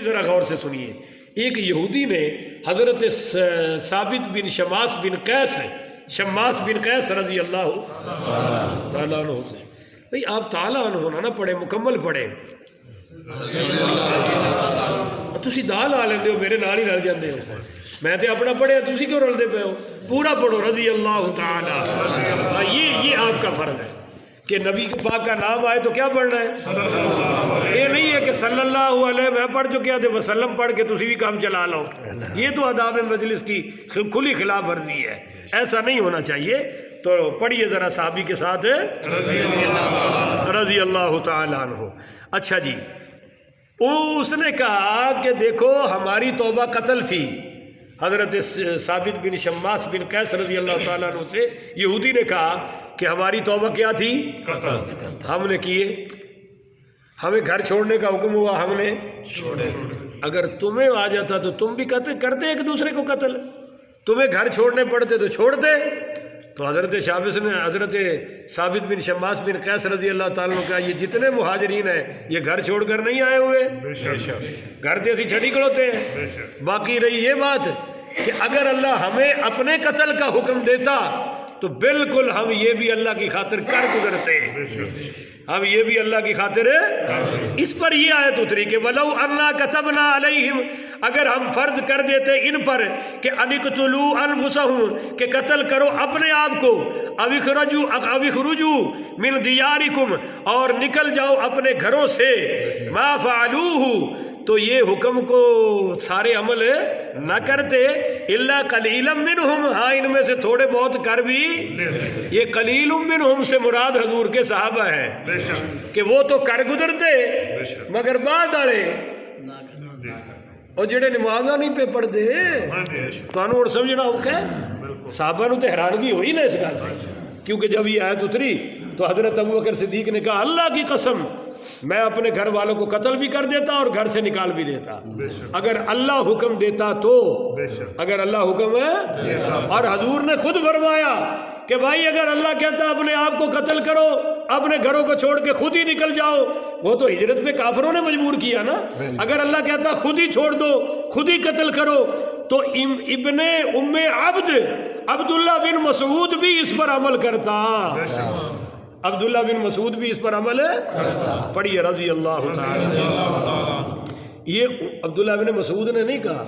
ذرا غور سے سنیے. ایک یہودی نے حضرت ثابت بن شماس بن قیس رضی اللہ تعالیٰ عنہ سے, بھئی آپ تعالیٰ عنہ نہ پڑھے, مکمل پڑھے. تسی دا لا لیندے ہو, میرے نال ہی رل جاندے ہو. میں تے اپنا پڑھیا, تسی کیوں رلدے پے ہو؟ پورا پڑھو رضی اللہ تعالیٰ. یہ آپ کا فرض ہے کہ نبی پاک کا نام آئے تو کیا پڑھنا ہے. یہ نہیں ہے کہ صلی اللہ علیہ میں پڑھ چکے تھے وسلم پڑھ کے تسی بھی کام چلا لو. یہ تو آداب مجلس کی کھلی خلاف ورزی ہے, ایسا نہیں ہونا چاہیے. تو پڑھیے ذرا صحابی کے ساتھ رضی اللہ تعالیٰ عنہ. اچھا جی, اس نے کہا کہ دیکھو ہماری توبہ قتل تھی. حضرت ثابت بن شماس بن قیس رضی اللہ تعالیٰ عنہ سے یہودی نے کہا کہ ہماری توبہ کیا تھی؟ قتل. ہم نے کیے, ہمیں گھر چھوڑنے کا حکم ہوا, ہم نے چھوڑے. اگر تمہیں آ جاتا تو تم بھی کرتے ایک دوسرے کو قتل. تمہیں گھر چھوڑنے پڑتے تو چھوڑتے. تو حضرت ثابت بن شماس بن قیس رضی اللہ تعالیٰ عنہ کا یہ جتنے مہاجرین ہیں یہ گھر چھوڑ کر نہیں آئے ہوئے, گھر سے اسی چھڑی کھڑوتے ہیں. باقی رہی یہ بات کہ اگر اللہ ہمیں اپنے قتل کا حکم دیتا تو بالکل ہم یہ بھی اللہ کی خاطر کر گزرتے ہیں. ہم یہ بھی اللہ کی خاطر اس پر یہ آیت اتری کہ وَلَوْ أَنَّا كَتَبْنَا عَلَيْهِمْ, اگر ہم فرض کر دیتے ان پر کہ أَنِقْتُلُوا أَنفُسَهُمْ, کہ قتل کرو اپنے آپ کو, أَوْ اخْرُجُوا مِنْ دِيَارِكُمْ, اور نکل جاؤ اپنے گھروں سے, مَا فَعَلُوهُ, تو یہ حکم کو سارے عمل نہ کرتے. الا قلیلا منہم, ہاں ان میں سے تھوڑے بہت کر بھی. یہ قلیل منہم سے مراد حضور کے صحابہ ہیں کہ وہ تو کر گزرتے مگر بعد والے اور جڑے نمازاں نہیں پہ پڑھتے. تانوں ہن سمجھنا اوکھا ہے. صحابہ نو تے حیرانگی ہوئی نا اس گل کی, کیونکہ جب یہ آیت اتری تو حضرت ابوبکر صدیق نے کہا اللہ کی قسم میں اپنے گھر والوں کو قتل بھی کر دیتا اور گھر سے نکال بھی دیتا اگر اللہ حکم دیتا تو. اگر اللہ حکم ہے, اور حضور نے خود فرمایا کہ بھائی اگر اللہ کہتا اپنے آپ کو قتل کرو, اپنے گھروں کو چھوڑ کے خود ہی نکل جاؤ, وہ تو ہجرت پہ کافروں نے مجبور کیا نا. اگر اللہ کہتا خود ہی چھوڑ دو, خود ہی قتل کرو, تو ابن ام عبد عبداللہ بن مسعود بھی اس پر عمل کرتا. عبداللہ بن مسعود بھی اس پر عمل ہے. پڑھیے رضی اللہ تعالی. یہ عبداللہ بن مسعود نے نہیں کہا,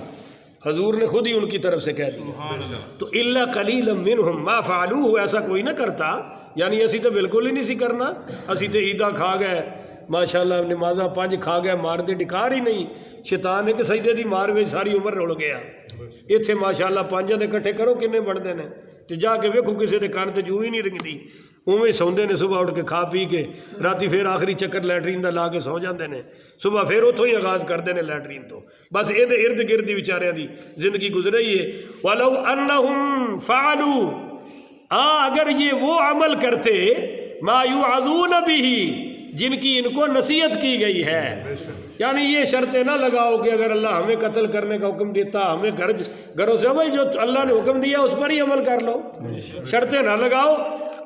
حضور نے خود ہی ان کی طرف سے کہہ دیا. تو الا قلیلا منہم ما فعلوه, ایسا کوئی نہ کرتا. یعنی اسی تو بالکل ہی نہیں سی کرنا. اسی تو عیداں کھا گئے, ماشاءاللہ نمازاں 5 کھا گئے, مار دے ڈکار ہی نہیں. شیطان نے کہ سجدے دی مار وچ ساری عمر رول گیا. اتنے ماشاءاللہ 5 دے کٹھے کرو کنے بنتے ہیں, تے جا کے ویکھو کسی دے کان تے جو ہی نہیں رنگدی. اویں سوندے نے, صبح اٹھ کے کھا پی کے راتی پھر آخری چکر لیٹرین دا لا کے سو جاندے نے, صبح پھر اتوں ہی آغاز کردے نے لیٹرین تو. بس یہ ارد گرد بیچاریاں دی زندگی گزرے ہی ہے. وَلَوْ أَنَّهُمْ فَعَلُوا, اگر یہ وہ عمل کرتے مَا يُعَذُونَ بِهِ, جن کی ان کو نصیحت کی گئی ہے. یعنی یہ شرطیں نہ لگاؤ کہ اگر اللہ ہمیں قتل کرنے کا حکم دیتا, ہمیں گھروں سے, بھائی جو اللہ نے حکم دیا اس پر ہی عمل کر لو, شرطیں نہ لگاؤ.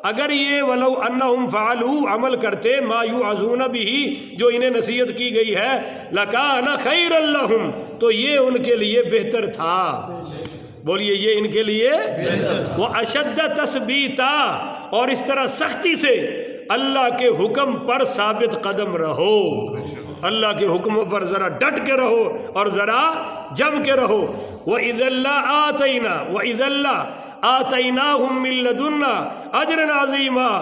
اگر یہ ولو انہم فعلوا عمل کرتے ما یوعظون بہ, جو انہیں نصیحت کی گئی ہے, لکان خیر لہم, تو یہ ان کے لیے بہتر تھا. بولیے یہ ان کے لیے وہ اشد تثبیتا, اور اس طرح سختی سے اللہ کے حکم پر ثابت قدم رہو. اللہ کے حکموں پر ذرا ڈٹ کے رہو اور ذرا جم کے رہو. وَإِذَا اللَّهَ آتَيْنَا وَإِذَا اللَّهَ آتَيْنَاهُمْ مِن لَدُنَّا أَجْرًا عَظِيمًا,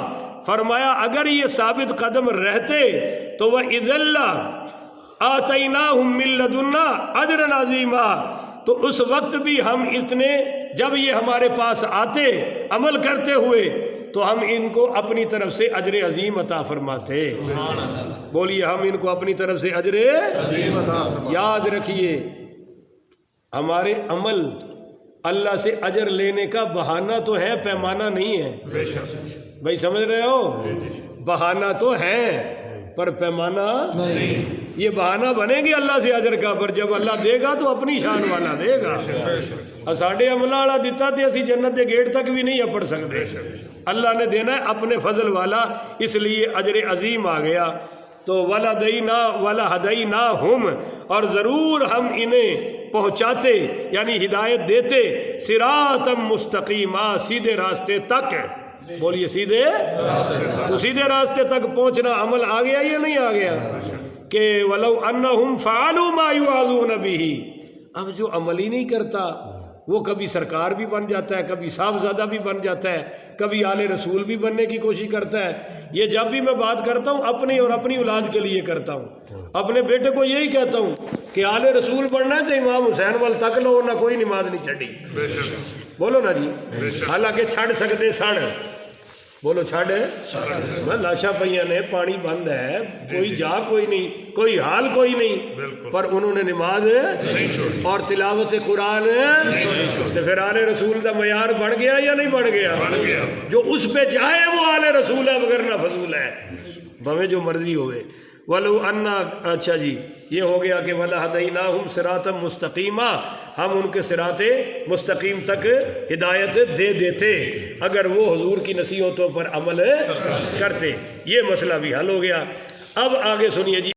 فرمایا اگر یہ ثابت قدم رہتے تو وَإِذَا اللَّهَ آتَيْنَاهُمْ مِن لَدُنَّا أَجْرًا عَظِيمًا, تو اس وقت بھی ہم اتنے, جب یہ ہمارے پاس آتے عمل کرتے ہوئے, تو ہم ان کو اپنی طرف سے اجر عظیم عطا فرماتے. بولیے ہم ان کو اپنی طرف سے اجر عظیم عطا فرماتے. یاد رکھیے ہمارے عمل اللہ سے اجر لینے کا بہانہ تو ہے, پیمانہ نہیں ہے. بھائی سمجھ رہے ہو, بہانہ تو ہے پر پیمانہ نہیں. یہ بہانہ بنے گی اللہ سے اجر کا, پر جب اللہ دے گا تو اپنی شان والا دے گا. ساڈے عملہ والا دیتا تے اسی جنت دے گیٹ تک بھی نہیں اپڑ سکتے. اللہ نے دینا ہے اپنے فضل والا, اس لیے اجر عظیم آ گیا. تو وَلَهَدَيْنَاهُمْ اور ضرور ہم انہیں پہنچاتے یعنی ہدایت دیتے صراطً مستقیما سیدھے راستے تک. بولیے سیدھے. تو سیدھے راستے تک پہنچنا عمل آ گیا یا نہیں آ گیا کہ وَلَوْ أَنَّهُمْ فَعَلُوا مَا يُوعَظُونَ بِهِ. اب جو عمل ہی نہیں کرتا وہ کبھی سرکار بھی بن جاتا ہے، کبھی صاحبزادہ بھی بن جاتا ہے، کبھی آل رسول بھی بننے کی کوشش کرتا ہے. یہ جب بھی میں بات کرتا ہوں اپنی اور اپنی اولاد کے لیے کرتا ہوں. اپنے بیٹے کو یہی کہتا ہوں کہ آل رسول بننا ہے تو امام حسین وال تک لو، نہ کوئی نماز نہیں چھڈی. بولو نا جی. حالانکہ چھڑ سکتے سن. بولو چھڑ لاشا پہ نے پانی بند ہے، کوئی جا کوئی نہیں، کوئی حال کوئی نہیں، پر انہوں نے نماز اور تلاوت قرآن. تو پھر آل رسول کا معیار بڑھ گیا یا نہیں بڑھ گیا؟ جو اس پہ جائے وہ آل رسول ہے، وگرنہ فضول ہے، بھویں جو مرضی ہوئے. ولو انا. اچھا جی یہ ہو گیا کہ وَلَهَدَيْنَاهُمْ صِرَاطًا مُسْتَقِيمًا ہم ان کے صراط مستقیم تک ہدایت دے دیتے اگر وہ حضور کی نصیحتوں پر عمل کرتے. یہ مسئلہ بھی حل ہو گیا. اب آگے سنیے جی.